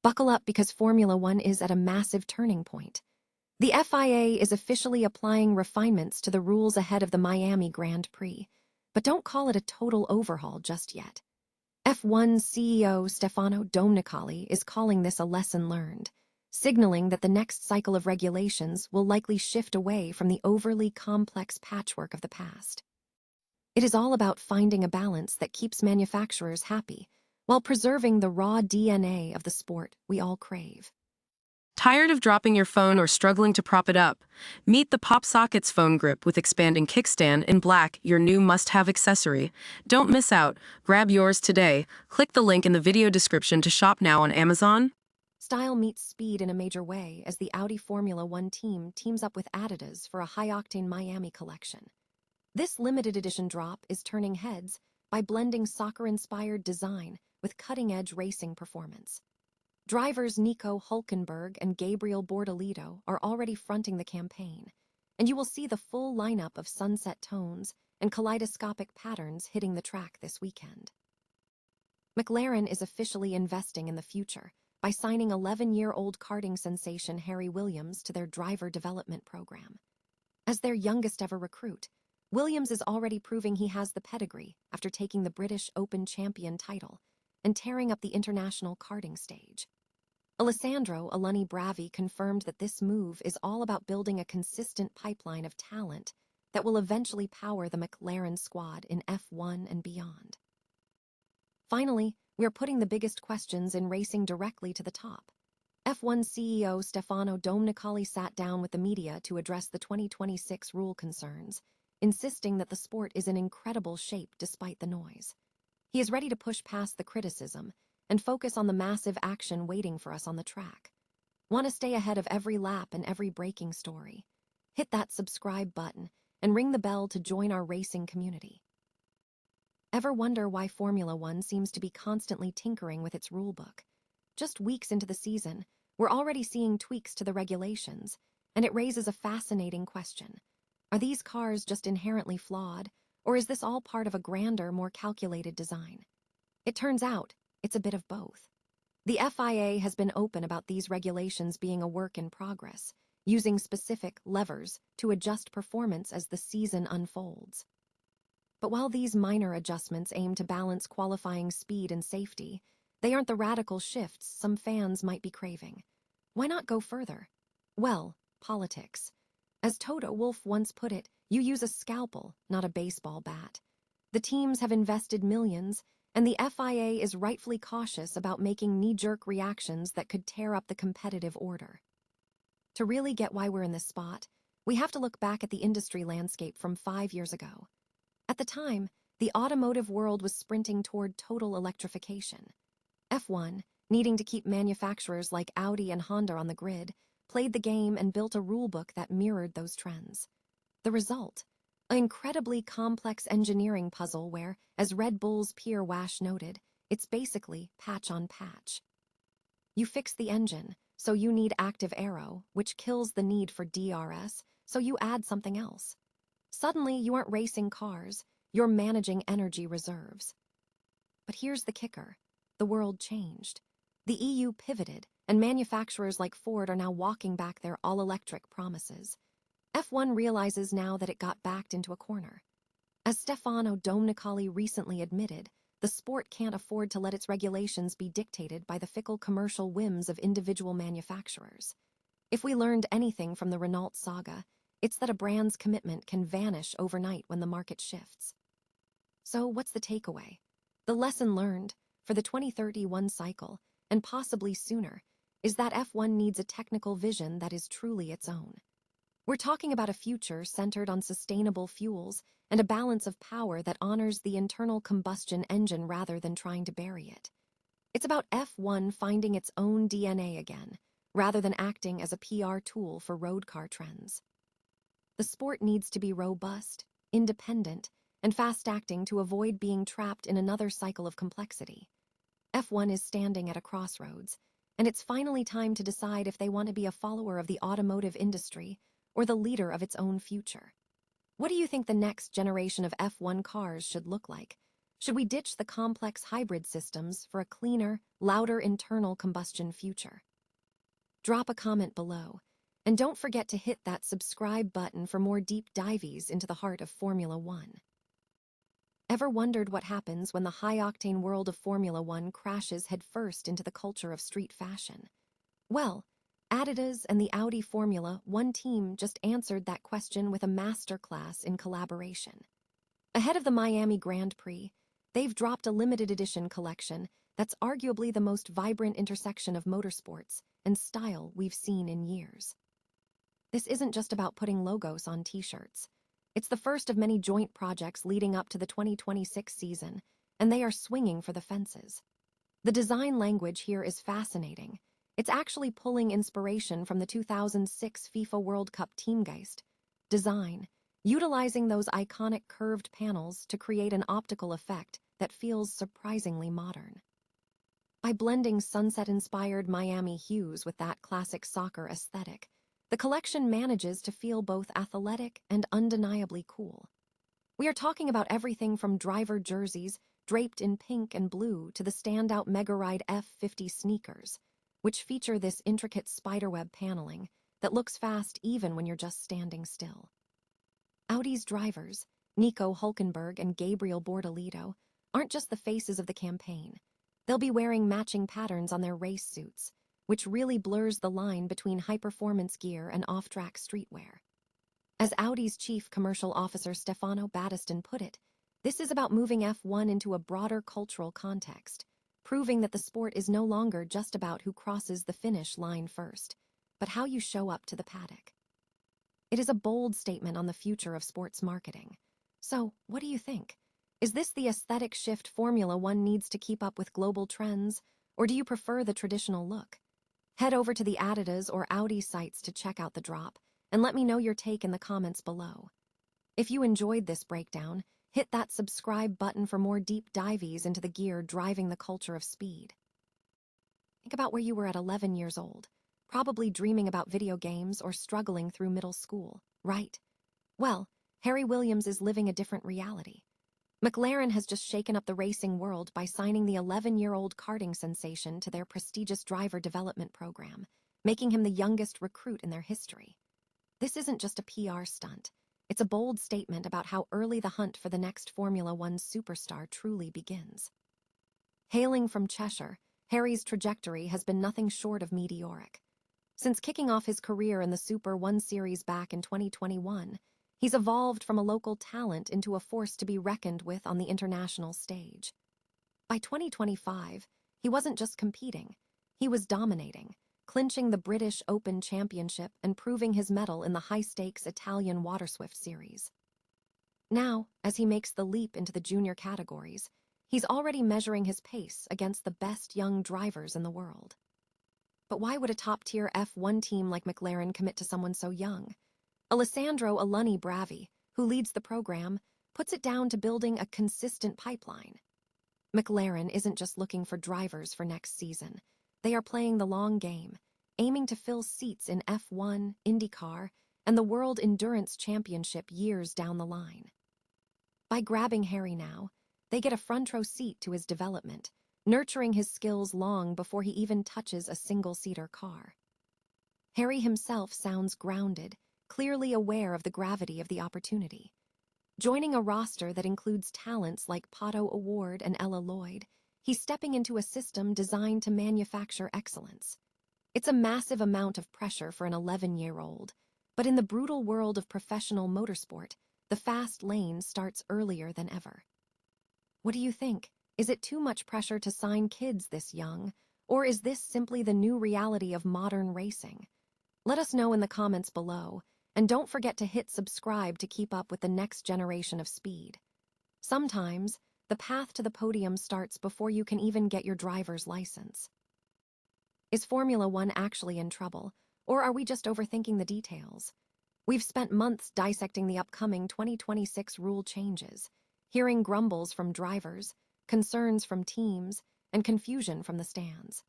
Buckle up because Formula One is at a massive turning point. The FIA is officially applying refinements to the rules ahead of the Miami Grand Prix, but don't call it a total overhaul just yet. F1 CEO Stefano Domenicali is calling this a lesson learned, signaling that the next cycle of regulations will likely shift away from the overly complex patchwork of the past. It is all about finding a balance that keeps manufacturers happy, while preserving the raw DNA of the sport we all crave. Tired of dropping your phone or struggling to prop it up? Meet the Pop Sockets phone grip with expanding kickstand in black, your new must-have accessory. Don't miss out. Grab yours today. Click the link in the video description to shop now on Amazon. Style meets speed in a major way as the Audi Formula One team teams up with Adidas for a high-octane Miami collection. This limited edition drop is turning heads by blending soccer-inspired design with cutting-edge racing performance. Drivers Nico Hülkenberg and Gabriel Bortolito are already fronting the campaign, and you will see the full lineup of sunset tones and kaleidoscopic patterns hitting the track this weekend. McLaren is officially investing in the future by signing 11-year-old karting sensation Harry Williams to their driver development program. As their youngest ever recruit, Williams is already proving he has the pedigree after taking the British Open champion title and tearing up the international karting stage. Alessandro Alunni Bravi confirmed that this move is all about building a consistent pipeline of talent that will eventually power the McLaren squad in F1 and beyond. Finally, we are putting the biggest questions in racing directly to the top. F1 CEO Stefano Domenicali sat down with the media to address the 2026 rule concerns, insisting that the sport is in incredible shape despite the noise. He is ready to push past the criticism and focus on the massive action waiting for us on the track. Want to stay ahead of every lap and every breaking story? Hit that subscribe button and ring the bell to join our racing community. Ever wonder why Formula One seems to be constantly tinkering with its rulebook? Just weeks into the season, we're already seeing tweaks to the regulations, and it raises a fascinating question. Are these cars just inherently flawed, or is this all part of a grander, more calculated design? It turns out, it's a bit of both. The FIA has been open about these regulations being a work in progress, using specific levers to adjust performance as the season unfolds. But while these minor adjustments aim to balance qualifying speed and safety, they aren't the radical shifts some fans might be craving. Why not go further? Well, politics. As Toto Wolff once put it, you use a scalpel, not a baseball bat. The teams have invested millions, and the FIA is rightfully cautious about making knee-jerk reactions that could tear up the competitive order. To really get why we're in this spot, we have to look back at the industry landscape from 5 years ago. At the time, the automotive world was sprinting toward total electrification. F1, needing to keep manufacturers like Audi and Honda on the grid, played the game and built a rulebook that mirrored those trends. The result? An incredibly complex engineering puzzle where, as Red Bull's Pierre Wash noted, it's basically patch on patch. You fix the engine, so you need active aero, which kills the need for DRS, so you add something else. Suddenly, you aren't racing cars, you're managing energy reserves. But here's the kicker. The world changed. The EU pivoted, and manufacturers like Ford are now walking back their all-electric promises. F1 realizes now that it got backed into a corner. As Stefano Domenicali recently admitted, the sport can't afford to let its regulations be dictated by the fickle commercial whims of individual manufacturers. If we learned anything from the Renault saga, it's that a brand's commitment can vanish overnight when the market shifts. So what's the takeaway? The lesson learned, for the 2031 cycle, and possibly sooner, is that F1 needs a technical vision that is truly its own. We're talking about a future centered on sustainable fuels and a balance of power that honors the internal combustion engine rather than trying to bury it. It's about F1 finding its own DNA again, rather than acting as a PR tool for road car trends. The sport needs to be robust, independent, and fast-acting to avoid being trapped in another cycle of complexity. F1 is standing at a crossroads, and it's finally time to decide if they want to be a follower of the automotive industry or the leader of its own future. What do you think the next generation of F1 cars should look like? Should we ditch the complex hybrid systems for a cleaner, louder internal combustion future? Drop a comment below, and don't forget to hit that subscribe button for more deep dives into the heart of Formula One. Ever wondered what happens when the high-octane world of Formula One crashes headfirst into the culture of street fashion? Well, Adidas and the Audi Formula One team just answered that question with a masterclass in collaboration. Ahead of the Miami Grand Prix, they've dropped a limited edition collection that's arguably the most vibrant intersection of motorsports and style we've seen in years. This isn't just about putting logos on t-shirts. It's the first of many joint projects leading up to the 2026 season, and they are swinging for the fences. The design language here is fascinating. It's actually pulling inspiration from the 2006 FIFA World Cup Teamgeist design, utilizing those iconic curved panels to create an optical effect that feels surprisingly modern. By blending sunset-inspired Miami hues with that classic soccer aesthetic, the collection manages to feel both athletic and undeniably cool. We are talking about everything from driver jerseys draped in pink and blue to the standout Mega Ride F50 sneakers, which feature this intricate spiderweb paneling that looks fast even when you're just standing still. Audi's drivers, Nico Hülkenberg and Gabriel Bortolito, aren't just the faces of the campaign. They'll be wearing matching patterns on their race suits, which really blurs the line between high-performance gear and off-track streetwear. As Audi's chief commercial officer Stefano Domenicali put it, this is about moving F1 into a broader cultural context, proving that the sport is no longer just about who crosses the finish line first, but how you show up to the paddock. It is a bold statement on the future of sports marketing. So, what do you think? Is this the aesthetic shift Formula One needs to keep up with global trends, or do you prefer the traditional look? Head over to the Adidas or Audi sites to check out the drop, and let me know your take in the comments below. If you enjoyed this breakdown, hit that subscribe button for more deep dives into the gear driving the culture of speed. Think about where you were at 11 years old, probably dreaming about video games or struggling through middle school, right? Well, Harry Williams is living a different reality. McLaren has just shaken up the racing world by signing the 11-year-old karting sensation to their prestigious driver development program, making him the youngest recruit in their history. This isn't just a PR stunt. It's a bold statement about how early the hunt for the next Formula One superstar truly begins. Hailing from Cheshire, Harry's trajectory has been nothing short of meteoric. Since kicking off his career in the Super 1 Series back in 2021, he's evolved from a local talent into a force to be reckoned with on the international stage. By 2025, he wasn't just competing, he was dominating, clinching the British Open Championship and proving his mettle in the high-stakes Italian Waterswift Series. Now, as he makes the leap into the junior categories, he's already measuring his pace against the best young drivers in the world. But why would a top-tier F1 team like McLaren commit to someone so young? Alessandro Alunni Bravi, who leads the program, puts it down to building a consistent pipeline. McLaren isn't just looking for drivers for next season. They are playing the long game, aiming to fill seats in F1, IndyCar, and the World Endurance Championship years down the line. By grabbing Harry now, they get a front-row seat to his development, nurturing his skills long before he even touches a single-seater car. Harry himself sounds grounded, clearly aware of the gravity of the opportunity. Joining a roster that includes talents like Pato O'Ward and Ella Lloyd, he's stepping into a system designed to manufacture excellence. It's a massive amount of pressure for an 11-year-old, but in the brutal world of professional motorsport, the fast lane starts earlier than ever. What do you think? Is it too much pressure to sign kids this young, or is this simply the new reality of modern racing? Let us know in the comments below, and don't forget to hit subscribe to keep up with the next generation of speed. Sometimes, the path to the podium starts before you can even get your driver's license. Is Formula One actually in trouble, or are we just overthinking the details? We've spent months dissecting the upcoming 2026 rule changes, hearing grumbles from drivers, concerns from teams, and confusion from the stands.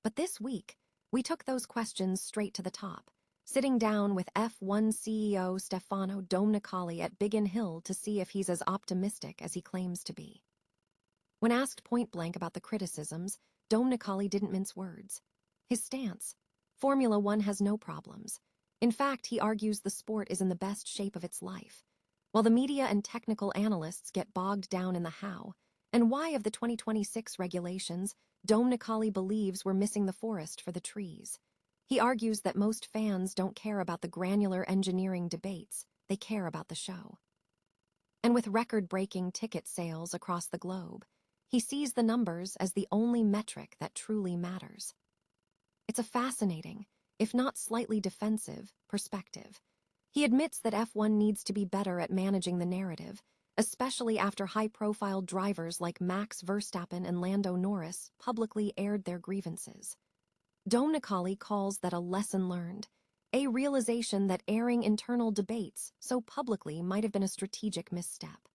But this week, we took those questions straight to the top, sitting down with F1 CEO Stefano Domenicali at Biggin Hill to see if he's as optimistic as he claims to be. When asked point-blank about the criticisms, Domenicali didn't mince words. His stance: Formula One has no problems. In fact, he argues the sport is in the best shape of its life. While the media and technical analysts get bogged down in the how and why of the 2026 regulations, Domenicali believes we're missing the forest for the trees. He argues that most fans don't care about the granular engineering debates, they care about the show. And with record-breaking ticket sales across the globe, he sees the numbers as the only metric that truly matters. It's a fascinating, if not slightly defensive, perspective. He admits that F1 needs to be better at managing the narrative, especially after high-profile drivers like Max Verstappen and Lando Norris publicly aired their grievances. Domenicali calls that a lesson learned, a realization that airing internal debates so publicly might have been a strategic misstep.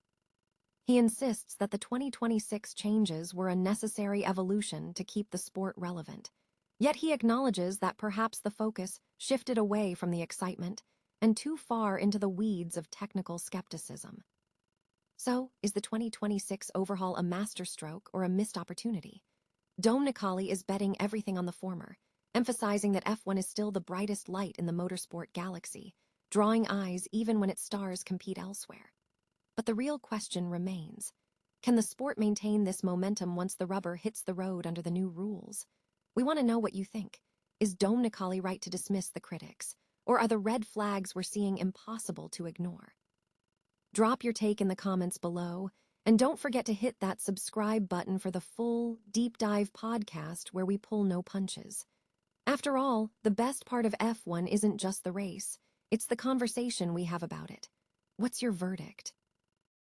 He insists that the 2026 changes were a necessary evolution to keep the sport relevant, yet he acknowledges that perhaps the focus shifted away from the excitement and too far into the weeds of technical skepticism. So, is the 2026 overhaul a masterstroke or a missed opportunity? Domenicali is betting everything on the former, emphasizing that F1 is still the brightest light in the motorsport galaxy, drawing eyes even when its stars compete elsewhere. But the real question remains: can the sport maintain this momentum once the rubber hits the road under the new rules? We want to know what you think. Is Domenicali right to dismiss the critics, or are the red flags we're seeing impossible to ignore? Drop your take in the comments below, and don't forget to hit that subscribe button for the full, deep dive podcast where we pull no punches. After all, the best part of F1 isn't just the race, it's the conversation we have about it. What's your verdict?